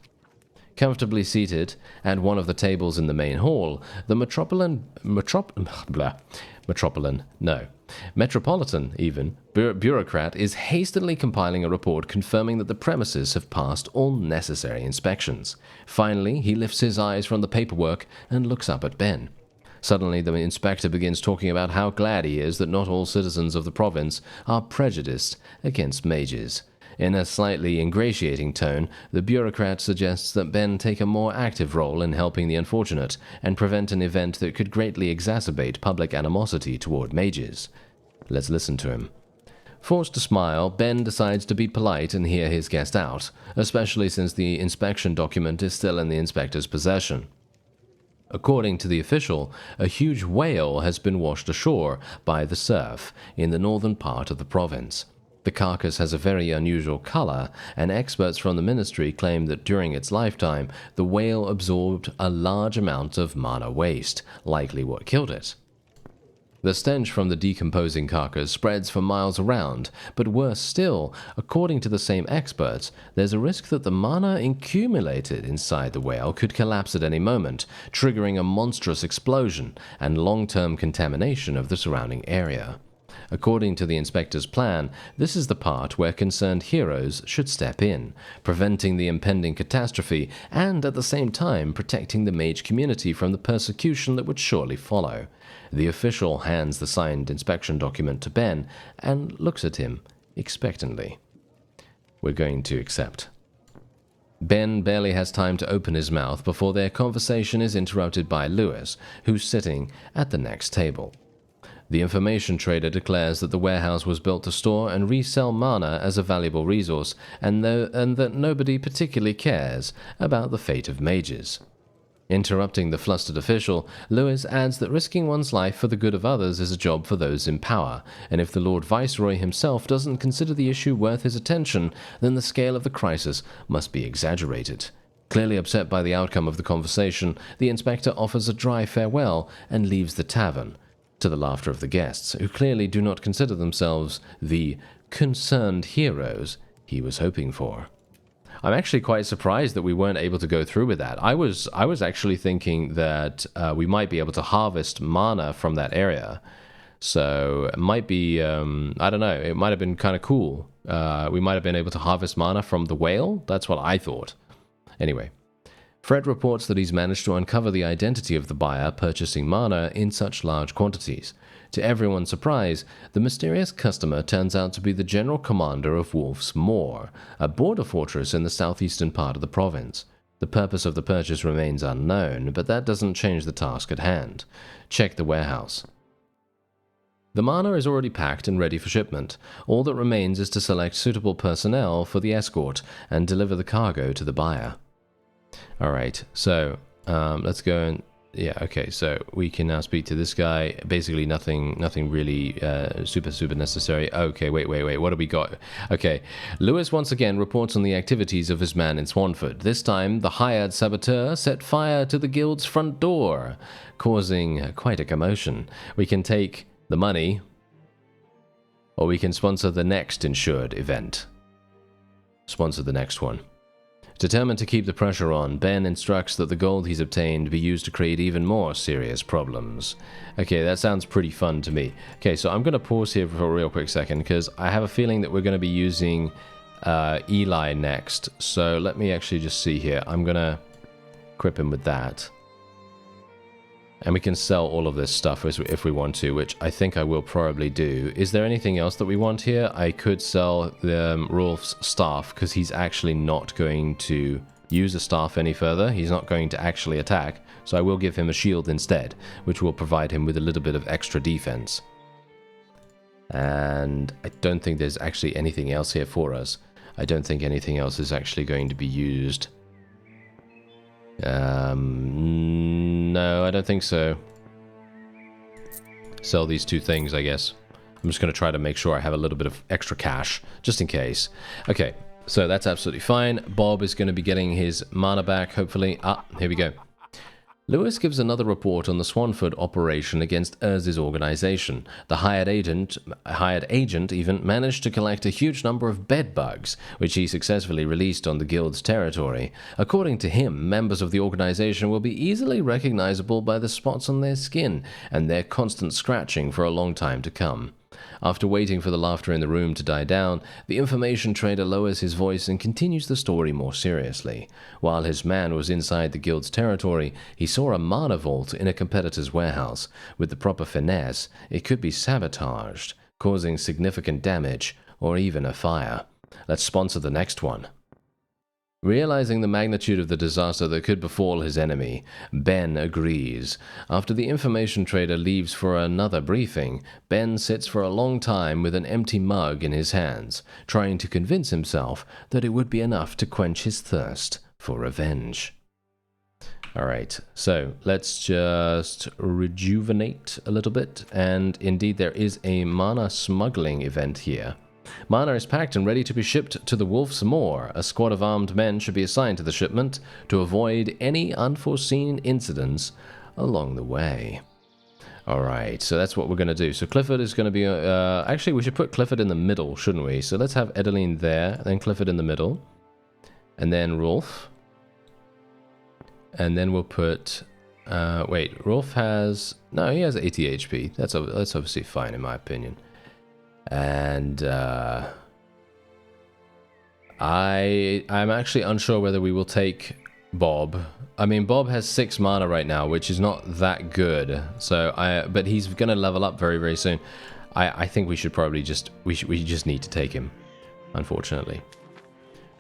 Comfortably seated at one of the tables in the main hall, the Metropolitan bureaucrat is hastily compiling a report confirming that the premises have passed all necessary inspections. Finally, he lifts his eyes from the paperwork and looks up at Ben. Suddenly, the inspector begins talking about how glad he is that not all citizens of the province are prejudiced against mages. In a slightly ingratiating tone, the bureaucrat suggests that Ben take a more active role in helping the unfortunate and prevent an event that could greatly exacerbate public animosity toward mages. Let's listen to him. Forced to smile, Ben decides to be polite and hear his guest out, especially since the inspection document is still in the inspector's possession. According to the official, a huge whale has been washed ashore by the surf in the northern part of the province. The carcass has a very unusual color, and experts from the ministry claim that during its lifetime, the whale absorbed a large amount of mana waste, likely what killed it. The stench from the decomposing carcass spreads for miles around, but worse still, according to the same experts, there's a risk that the mana accumulated inside the whale could collapse at any moment, triggering a monstrous explosion and long-term contamination of the surrounding area. According to the inspector's plan, this is the part where concerned heroes should step in, preventing the impending catastrophe and at the same time protecting the mage community from the persecution that would surely follow. The official hands the signed inspection document to Ben and looks at him expectantly. We're going to accept. Ben barely has time to open his mouth before their conversation is interrupted by Lewis, who's sitting at the next table. The information trader declares that the warehouse was built to store and resell mana as a valuable resource, and that nobody particularly cares about the fate of mages. Interrupting the flustered official, Lewis adds that risking one's life for the good of others is a job for those in power, and if the Lord Viceroy himself doesn't consider the issue worth his attention, then the scale of the crisis must be exaggerated. Clearly upset by the outcome of the conversation, the inspector offers a dry farewell and leaves the tavern, to the laughter of the guests, who clearly do not consider themselves the concerned heroes he was hoping for. I'm actually quite surprised that we weren't able to go through with that. I was actually thinking that we might be able to harvest mana from that area. So it might be, I don't know, it might have been kind of cool. We might have been able to harvest mana from the whale. That's what I thought. Anyway. Fred reports that he's managed to uncover the identity of the buyer purchasing mana in such large quantities. To everyone's surprise, the mysterious customer turns out to be the general commander of Wolf's Moor, a border fortress in the southeastern part of the province. The purpose of the purchase remains unknown, but that doesn't change the task at hand. Check the warehouse. The mana is already packed and ready for shipment. All that remains is to select suitable personnel for the escort and deliver the cargo to the buyer. Alright, so let's go and okay, so we can now speak to this guy. Basically nothing really super necessary. Okay, wait, what do we got? Okay, Lewis once again reports on the activities of his man in Swanford. This time, the hired saboteur set fire to the guild's front door, causing quite a commotion. We can take the money, or we can sponsor the next insured event. Sponsor the next one. Determined to keep the pressure on, Ben instructs that the gold he's obtained be used to create even more serious problems. Okay, that sounds pretty fun to me. Okay, so I'm going to pause here for a real quick second, because I have a feeling that we're going to be using Eli next. So let me actually just see here. I'm going to equip him with that. And we can sell all of this stuff if we want to, which I think I will probably do. Is there anything else that we want here? I could sell the Rolf's staff, because he's actually not going to use a staff any further. He's not going to actually attack, so I will give him a shield instead, which will provide him with a little bit of extra defense. And I don't think there's actually anything else here for us. I don't think anything else is actually going to be used. No, I don't think so. Sell these two things, I guess. I'm just going to try to make sure I have a little bit of extra cash, just in case. Okay, so that's absolutely fine. Bob is going to be getting his mana back, hopefully. Ah, here we go. Lewis gives another report on the Swanford operation against Urz's organization. The hired agent even managed to collect a huge number of bedbugs, which he successfully released on the guild's territory. According to him, members of the organization will be easily recognizable by the spots on their skin and their constant scratching for a long time to come. After waiting for the laughter in the room to die down, the information trader lowers his voice and continues the story more seriously. While his man was inside the guild's territory, he saw a mana vault in a competitor's warehouse. With the proper finesse, it could be sabotaged, causing significant damage, or even a fire. Let's sponsor the next one. Realizing the magnitude of the disaster that could befall his enemy, Ben agrees. After the information trader leaves for another briefing, Ben sits for a long time with an empty mug in his hands, trying to convince himself that it would be enough to quench his thirst for revenge. Alright, so let's just rejuvenate a little bit, and indeed there is a mana smuggling event here. Mana is packed and ready to be shipped to the Wolf's Moor. A squad of armed men should be assigned to the shipment to avoid any unforeseen incidents along the way. Alright, so that's what we're going to do. So Clifford is going to be... actually, we should put Clifford in the middle, shouldn't we? So let's have Edeline there, then Clifford in the middle. And then Rolf. And then we'll put... wait, Rolf has... No, he has 80 HP. That's obviously fine, in my opinion. And... I'm actually unsure whether we will take Bob. I mean, Bob has 6 mana right now, which is not that good. So but he's going to level up very, very soon. I think we should probably just... We just need to take him, unfortunately.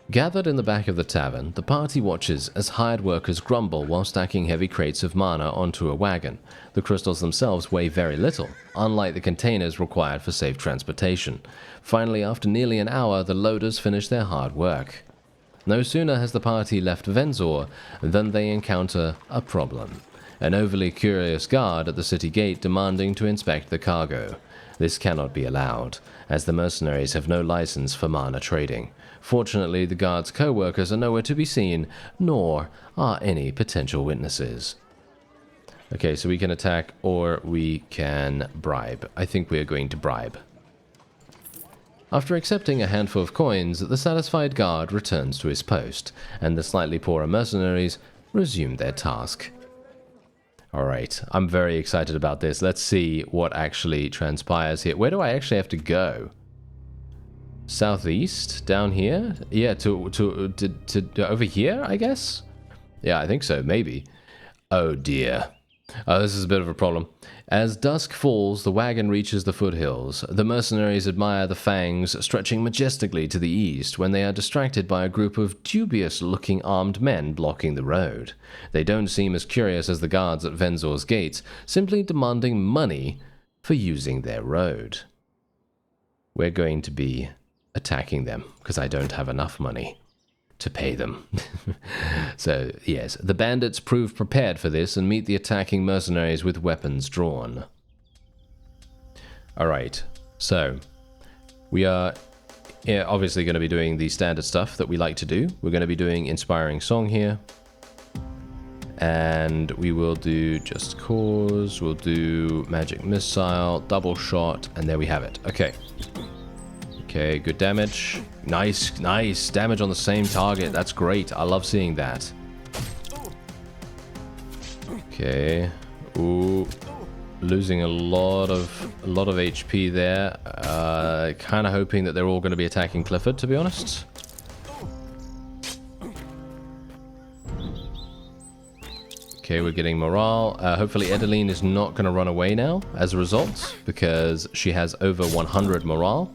Gathered in the back of the tavern, the party watches as hired workers grumble while stacking heavy crates of mana onto a wagon. The crystals themselves weigh very little, unlike the containers required for safe transportation. Finally, after nearly an hour, the loaders finish their hard work. No sooner has the party left Venzor than they encounter a problem. An overly curious guard at the city gate demanding to inspect the cargo. This cannot be allowed, as the mercenaries have no license for mana trading. Fortunately, the guard's co-workers are nowhere to be seen, nor are any potential witnesses. Okay, so we can attack or we can bribe. I think we are going to bribe. After accepting a handful of coins, the satisfied guard returns to his post, and the slightly poorer mercenaries resume their task. Alright, I'm very excited about this. Let's see what actually transpires here. Where do I actually have to go? Southeast? Down here? Yeah, to over here, I guess? Yeah, I think so, maybe. Oh dear. Oh, this is a bit of a problem. As dusk falls, the wagon reaches the foothills. The mercenaries admire the fangs stretching majestically to the east when they are distracted by a group of dubious-looking armed men blocking the road. They don't seem as curious as the guards at Venzor's gates, simply demanding money for using their road. We're going to be attacking them, because I don't have enough money to pay them. So, yes, the bandits prove prepared for this and meet the attacking mercenaries with weapons drawn. Alright, so we are obviously going to be doing the standard stuff that we like to do. We're going to be doing Inspiring Song here. And we will do Just Cause, we'll do Magic Missile, Double Shot, and there we have it. Okay. Okay, good damage. Nice, nice. Damage on the same target. That's great. I love seeing that. Okay. Ooh. Losing a lot of HP there. Kind of hoping that they're all going to be attacking Clifford, to be honest. Okay, we're getting morale. Hopefully Edeline is not going to run away now as a result, because she has over 100 morale.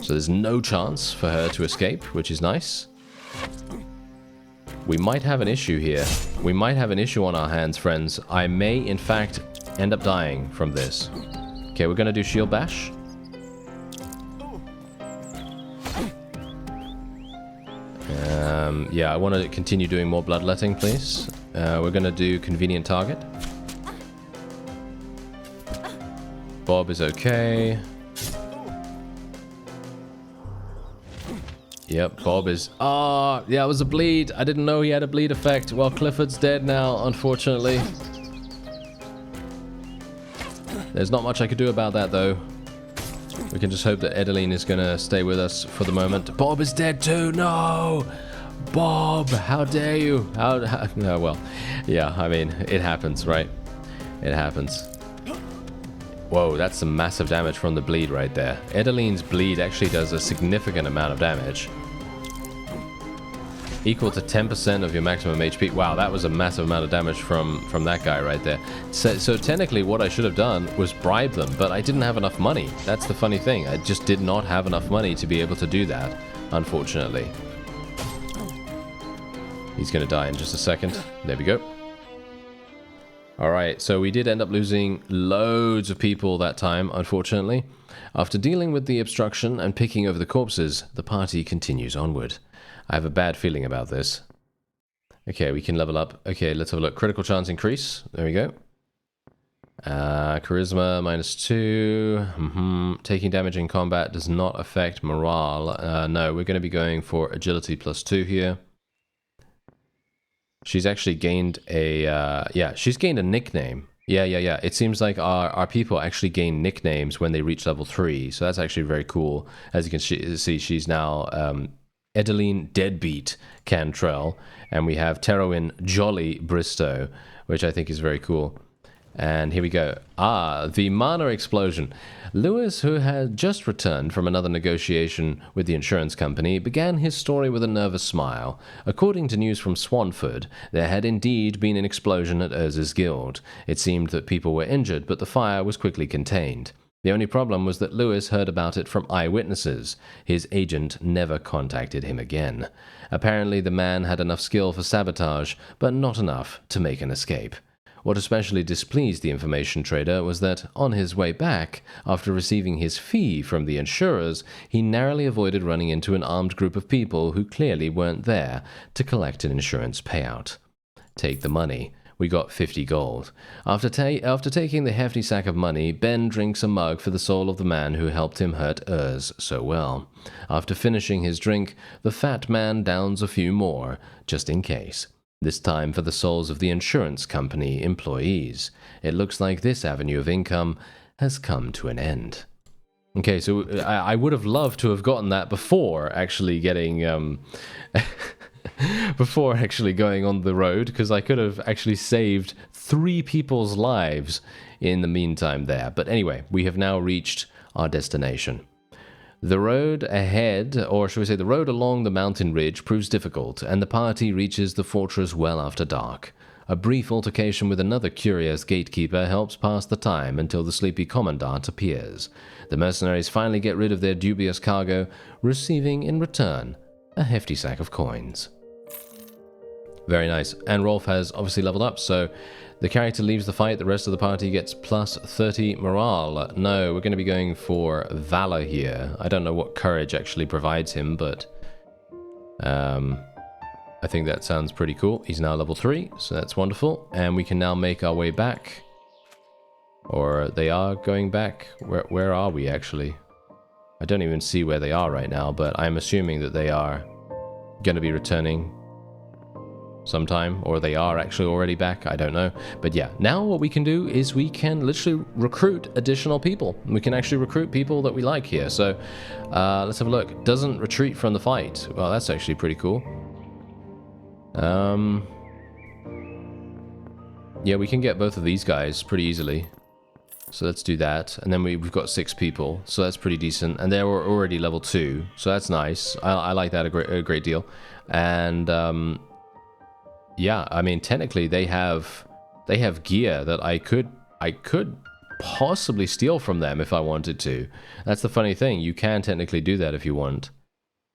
So there's no chance for her to escape, which is nice. We might have an issue here. We might have an issue on our hands, friends. I may, in fact, end up dying from this. Okay, we're going to do Shield Bash. Yeah, I want to continue doing more bloodletting, please. We're going to do Convenient Target. Bob is okay. Yep, Bob is... Ah, yeah, it was a bleed. I didn't know he had a bleed effect. Well, Clifford's dead now, unfortunately. There's not much I could do about that, though. We can just hope that Edeline is going to stay with us for the moment. Bob is dead too! No! Bob, how dare you? How no, well, yeah, I mean, it happens, right? It happens. Whoa, that's some massive damage from the bleed right there. Edeline's bleed actually does a significant amount of damage. Equal to 10% of your maximum HP. Wow, that was a massive amount of damage from that guy right there. So technically what I should have done was bribe them, but I didn't have enough money. That's the funny thing. I just did not have enough money to be able to do that, unfortunately. He's going to die in just a second. There we go. Alright, so we did end up losing loads of people that time, unfortunately. After dealing with the obstruction and picking over the corpses, the party continues onward. I have a bad feeling about this. Okay, we can level up. Okay, let's have a look. Critical chance increase. There we go. Charisma -2. Taking damage in combat does not affect morale. No, we're going to be going for agility +2 here. She's actually gained a, yeah, she's gained a nickname. Yeah. It seems like our people actually gain nicknames when they reach level 3, so that's actually very cool. As you can see, she's now Edeline Deadbeat Cantrell, and we have Terowin Jolly Bristow, which I think is very cool. And here we go. The Mana explosion. Lewis, who had just returned from another negotiation with the insurance company, began his story with a nervous smile. According to news from Swanford, there had indeed been an explosion at Urz's guild. It seemed that people were injured, but the fire was quickly contained. The only problem was that Lewis heard about it from eyewitnesses. His agent never contacted him again. Apparently, the man had enough skill for sabotage, but not enough to make an escape. What especially displeased the information trader was that, on his way back, after receiving his fee from the insurers, he narrowly avoided running into an armed group of people who clearly weren't there to collect an insurance payout. Take the money. We got 50 gold. After taking the hefty sack of money, Ben drinks a mug for the soul of the man who helped him hurt Urz so well. After finishing his drink, the fat man downs a few more, just in case. This time for the souls of the insurance company employees. It looks like this avenue of income has come to an end. Okay, so I would have loved to have gotten that before actually getting... before actually going on the road, because I could have actually saved 3 people's lives in the meantime there. But anyway, we have now reached our destination. The road ahead, or should we say the road along the mountain ridge, proves difficult, and the party reaches the fortress well after dark. A brief altercation with another curious gatekeeper helps pass the time until the sleepy commandant appears. The mercenaries finally get rid of their dubious cargo, receiving in return a hefty sack of coins. Very nice. And Rolf has obviously leveled up, so the character leaves the fight, the rest of the party gets plus 30 morale. No, we're going to be going for Valor here. I don't know what courage actually provides him, but I think that sounds pretty cool. He's now level 3, so that's wonderful. And we can now make our way back. Or they are going back. Where are we actually? I don't even see where they are right now, but I'm assuming that they are going to be returning sometime, or they are actually already back. I don't know. But yeah, now what we can do is we can literally recruit additional people. We can actually recruit people that we like here. So let's have a look. Doesn't retreat from the fight. Well, that's actually pretty cool. Yeah, we can get both of these guys pretty easily. So let's do that. And then we've got 6 people, so that's pretty decent. And they're already level 2, so that's nice. I like that a great deal. And yeah, I mean, technically they have gear that I could possibly steal from them if I wanted to. That's the funny thing. You can technically do that if you want.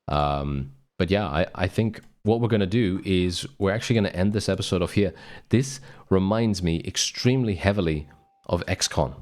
But yeah, I think what we're going to do is we're actually going to end this episode off here. This reminds me extremely heavily of XCOM,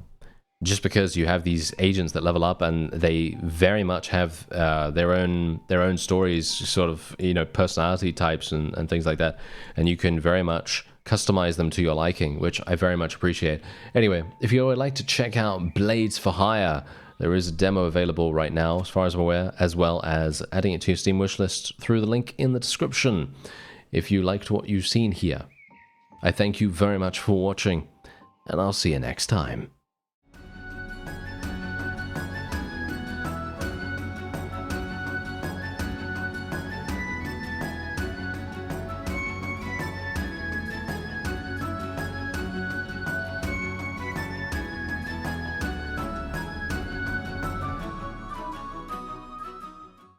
just because you have these agents that level up and they very much have their own stories, sort of, you know, personality types and things like that, and you can very much customize them to your liking, which I very much appreciate. Anyway, if you would like to check out Blades for Hire, there is a demo available right now, as far as I'm aware, as well as adding it to your Steam wishlist through the link in the description. If you liked what you've seen here, I thank you very much for watching, and I'll see you next time.